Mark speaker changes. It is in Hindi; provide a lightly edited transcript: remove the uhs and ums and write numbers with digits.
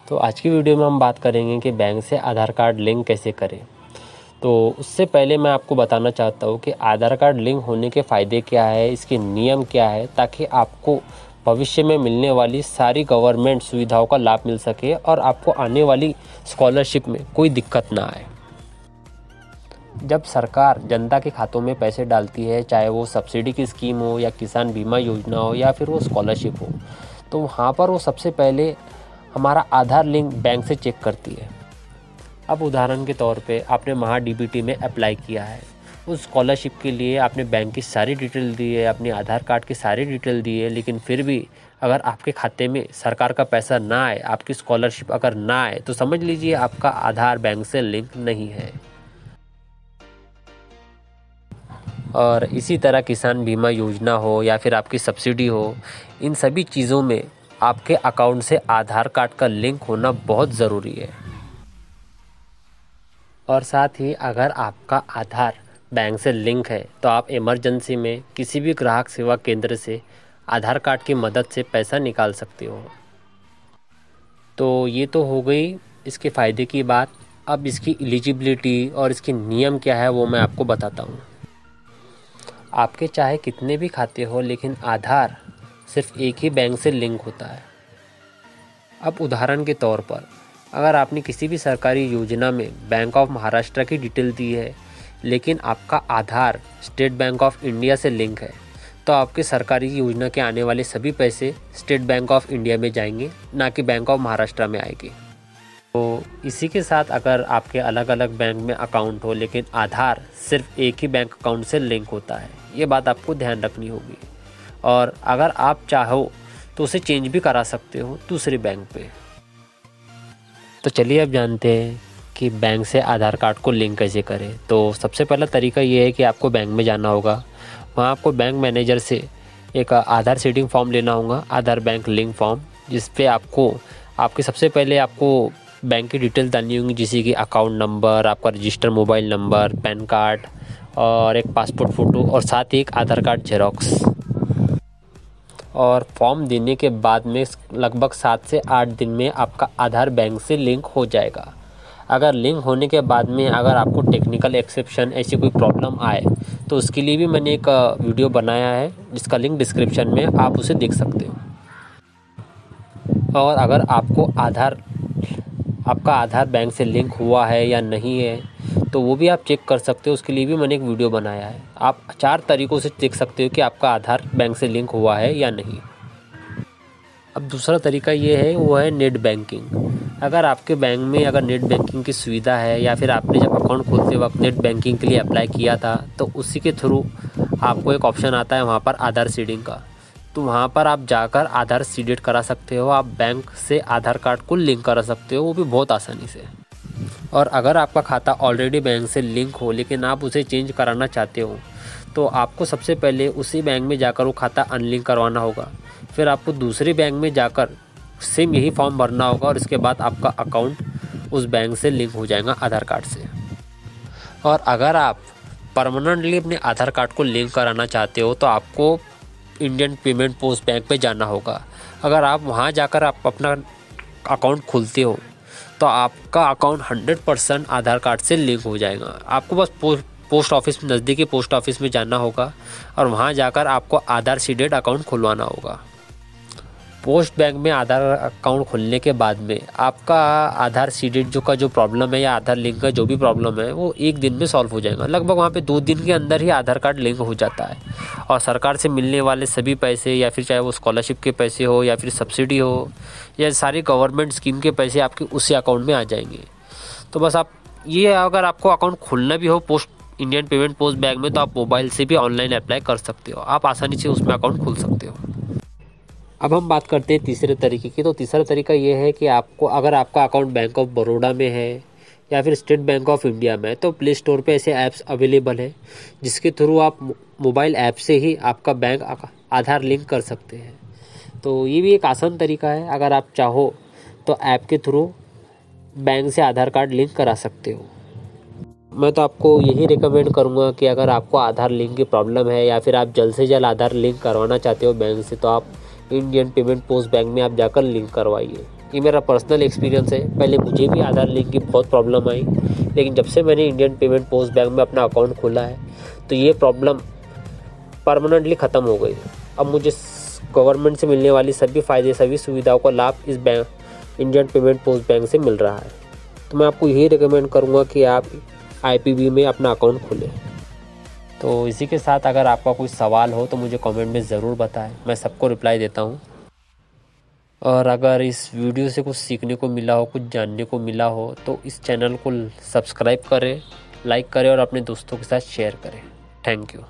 Speaker 1: तो आज की वीडियो में हम बात करेंगे कि बैंक से आधार कार्ड लिंक कैसे करें। तो उससे पहले मैं आपको बताना चाहता हूँ कि आधार कार्ड लिंक होने के फ़ायदे क्या है, इसके नियम क्या है, ताकि आपको भविष्य में मिलने वाली सारी गवर्नमेंट सुविधाओं का लाभ मिल सके और आपको आने वाली स्कॉलरशिप में कोई दिक्कत ना आए। जब सरकार जनता के खातों में पैसे डालती है, चाहे वो सब्सिडी की स्कीम हो या किसान बीमा योजना हो या फिर वो स्कॉलरशिप हो, तो वहाँ पर वो सबसे पहले हमारा आधार लिंक बैंक से चेक करती है। अब उदाहरण के तौर पे आपने महा डीबीटी में अप्लाई किया है, उस स्कॉलरशिप के लिए आपने बैंक की सारी डिटेल दी है, अपने आधार कार्ड की सारी डिटेल दी है, लेकिन फिर भी अगर आपके खाते में सरकार का पैसा ना आए, आपकी स्कॉलरशिप अगर ना आए, तो समझ लीजिए आपका आधार बैंक से लिंक नहीं है। और इसी तरह किसान बीमा योजना हो या फिर आपकी सब्सिडी हो, इन सभी चीज़ों में आपके अकाउंट से आधार कार्ड का लिंक होना बहुत ज़रूरी है। और साथ ही अगर आपका आधार बैंक से लिंक है तो आप इमरजेंसी में किसी भी ग्राहक सेवा केंद्र से आधार कार्ड की मदद से पैसा निकाल सकते हो। तो ये तो हो गई इसके फ़ायदे की बात। अब इसकी एलिजिबिलिटी और इसके नियम क्या है वो मैं आपको बताता हूँ। आपके चाहे कितने भी खाते हो, लेकिन आधार सिर्फ एक ही बैंक से लिंक होता है। अब उदाहरण के तौर पर अगर आपने किसी भी सरकारी योजना में बैंक ऑफ महाराष्ट्र की डिटेल दी है, लेकिन आपका आधार स्टेट बैंक ऑफ इंडिया से लिंक है, तो आपके सरकारी योजना के आने वाले सभी पैसे स्टेट बैंक ऑफ इंडिया में जाएंगे, ना कि बैंक ऑफ महाराष्ट्र में आएंगे। तो इसी के साथ अगर आपके अलग अलग बैंक में अकाउंट हो, लेकिन आधार सिर्फ एक ही बैंक अकाउंट से लिंक होता है, ये बात आपको ध्यान रखनी होगी। और अगर आप चाहो तो उसे चेंज भी करा सकते हो दूसरे बैंक पे। तो चलिए अब जानते हैं कि बैंक से आधार कार्ड को लिंक कैसे करें। तो सबसे पहला तरीका ये है कि आपको बैंक में जाना होगा। वहाँ आपको बैंक मैनेजर से एक आधार सीडिंग फॉर्म लेना होगा, आधार बैंक लिंक फॉर्म, जिस पे आपके सबसे पहले आपको बैंक की डिटेल डालनी होंगी, जैसे कि अकाउंट नंबर, आपका register mobile number, pan card और एक पासपोर्ट फ़ोटो और साथ ही एक आधार कार्ड जेरोक्स। और फॉर्म देने के बाद में लगभग 7 से 8 दिन में आपका आधार बैंक से लिंक हो जाएगा। अगर लिंक होने के बाद में अगर आपको टेक्निकल एक्सेप्शन ऐसी कोई प्रॉब्लम आए, तो उसके लिए भी मैंने एक वीडियो बनाया है, जिसका लिंक डिस्क्रिप्शन में, आप उसे देख सकते हो। और अगर आपका आधार बैंक से लिंक हुआ है या नहीं है, तो वो भी आप चेक कर सकते हो। उसके लिए भी मैंने एक वीडियो बनाया है। आप 4 तरीक़ों से देख सकते हो कि आपका आधार बैंक से लिंक हुआ है या नहीं। अब दूसरा तरीका ये है, वो है नेट बैंकिंग। अगर आपके बैंक में अगर नेट बैंकिंग की सुविधा है, या फिर आपने जब अकाउंट खोलते वक्त नेट बैंकिंग के लिए अप्लाई किया था, तो उसी के थ्रू आपको एक ऑप्शन आता है वहाँ पर आधार सीडिंग का। तो वहाँ पर आप जाकर आधार सीडेड करा सकते हो, आप बैंक से आधार कार्ड को लिंक करा सकते हो, वो भी बहुत आसानी से। और अगर आपका खाता ऑलरेडी बैंक से लिंक हो, लेकिन आप उसे चेंज कराना चाहते हो, तो आपको सबसे पहले उसी बैंक में जाकर वो खाता अनलिंक करवाना होगा। फिर आपको दूसरे बैंक में जाकर सेम यही फॉर्म भरना होगा और इसके बाद आपका अकाउंट उस बैंक से लिंक हो जाएगा आधार कार्ड से। और अगर आप परमानेंटली अपने आधार कार्ड को लिंक कराना चाहते हो, तो आपको इंडियन पेमेंट पोस्ट बैंक पे जाना होगा। अगर आप वहाँ जाकर आप अपना अकाउंट खोलते हो, तो आपका अकाउंट 100% आधार कार्ड से लिंक हो जाएगा। आपको बस पोस्ट ऑफिस, नज़दीकी पोस्ट ऑफिस में जाना होगा और वहाँ जाकर आपको आधार सीडेड अकाउंट खुलवाना होगा। पोस्ट बैंक में आधार अकाउंट खुलने के बाद में आपका आधार सीडेड जो प्रॉब्लम है या आधार लिंक का जो भी प्रॉब्लम है, वो 1 दिन में सॉल्व हो जाएगा। लगभग वहाँ पे 2 दिन के अंदर ही आधार कार्ड लिंक हो जाता है और सरकार से मिलने वाले सभी पैसे, या फिर चाहे वो स्कॉलरशिप के पैसे हो या फिर सब्सिडी हो या सारी गवर्नमेंट स्कीम के पैसे आपके उसी अकाउंट में आ जाएंगे। तो बस आप ये, अगर आपको अकाउंट खोलना भी हो इंडियन पेमेंट पोस्ट बैंक में, तो आप मोबाइल से भी ऑनलाइन अप्लाई कर सकते हो, आप आसानी से उसमें अकाउंट खोल सकते हो। अब हम बात करते हैं तीसरे तरीके की। तो तीसरा तरीका ये है कि अगर आपका अकाउंट बैंक ऑफ बड़ौदा में है या फिर स्टेट बैंक ऑफ इंडिया में, तो प्ले स्टोर पे ऐसे ऐप्स अवेलेबल है, जिसके थ्रू आप मोबाइल ऐप से ही आपका बैंक आधार लिंक कर सकते हैं। तो ये भी एक आसान तरीका है। अगर आप चाहो तो ऐप के थ्रू बैंक से आधार कार्ड लिंक करा सकते हो। मैं तो आपको यही रिकमेंड करूँगा कि अगर आपको आधार लिंक की प्रॉब्लम है या फिर आप जल्द से जल्द आधार लिंक करवाना चाहते हो बैंक से, तो आप इंडियन पेमेंट पोस्ट बैंक में आप जाकर लिंक करवाइए। ये मेरा पर्सनल एक्सपीरियंस है। पहले मुझे भी आधार लिंक की बहुत प्रॉब्लम आई, लेकिन जब से मैंने इंडियन पेमेंट पोस्ट बैंक में अपना अकाउंट खोला है तो ये प्रॉब्लम परमानेंटली ख़त्म हो गई। अब मुझे गवर्नमेंट से मिलने वाली सभी फ़ायदे, सभी सुविधाओं का लाभ इस bank Indian payment post bank से मिल रहा है। तो मैं आपको यही रिकमेंड करूँगा कि आप IPB में अपना अकाउंट खोलें। तो इसी के साथ अगर आपका कोई सवाल हो तो मुझे कमेंट में ज़रूर बताएं, मैं सबको रिप्लाई देता हूँ। और अगर इस वीडियो से कुछ सीखने को मिला हो, कुछ जानने को मिला हो, तो इस चैनल को सब्सक्राइब करें, लाइक करें और अपने दोस्तों के साथ शेयर करें। Thank you.